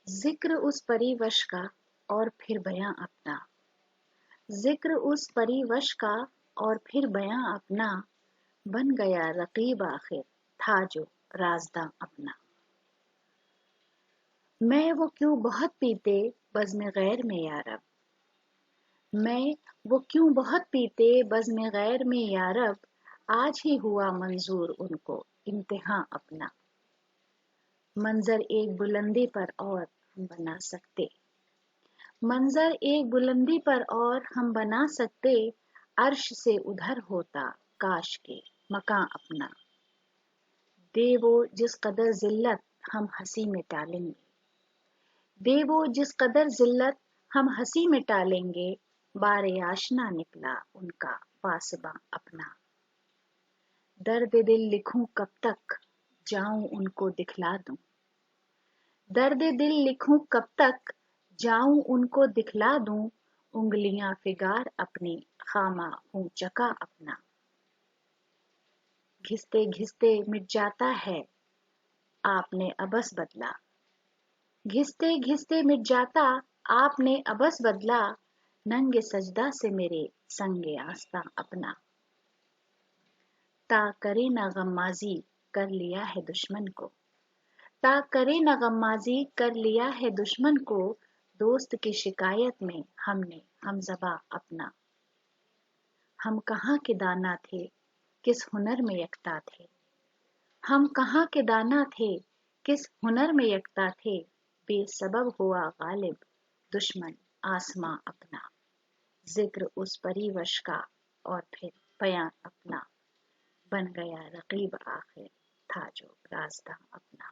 जिक्र उस परिवश का और फिर बयां अपना, जिक्र उस परिवश का और फिर बयां अपना, बन गया रकीब आखिर था जो राज़दां अपना। मैं वो क्यों बहुत पीते बज़्म गैर में यारब, मैं वो क्यों बहुत पीते बज़्म गैर में यारब, आज ही हुआ मंजूर उनको इम्तिहां अपना। मंजर एक बुलंदी पर और हम बना सकते, मंजर एक बुलंदी पर और हम बना सकते, अर्श से उधर होता काश के मकां अपना। दे वो जिस कदर जिल्लत हम हंसी में टालेंगे, दे वो जिस कदर जिल्लत हम हंसी में टालेंगे, बारे आशना निकला उनका वास्बा अपना। दर्द दिल लिखूं कब तक जाऊं उनको दिखला दूं, दर्द दिल लिखूं कब तक जाऊं उनको दिखला दूं, उंगलियां फिगार अपनी खामा हूं चका अपना। घिसते घिसते मिट जाता है आपने अबस बदला, घिसते घिसते मिट जाता आपने अबस बदला, नंगे सजदा से मेरे संगे आस्था अपना। ता करे न गम्माज़ी कर लिया है दुश्मन को, ता करे न गम्माज़ी कर लिया है दुश्मन को, दोस्त की शिकायत में हमने हमज़बा अपना। हम कहाँ के दाना थे किस हुनर में यकता थे, हम कहाँ के दाना थे किस हुनर में यकता थे, बेसबब हुआ गालिब दुश्मन आसमां अपना। जिक्र उस परिवश का और फिर बयां अपना, बन गया रकीब आखिर था जो राज़दां अपना।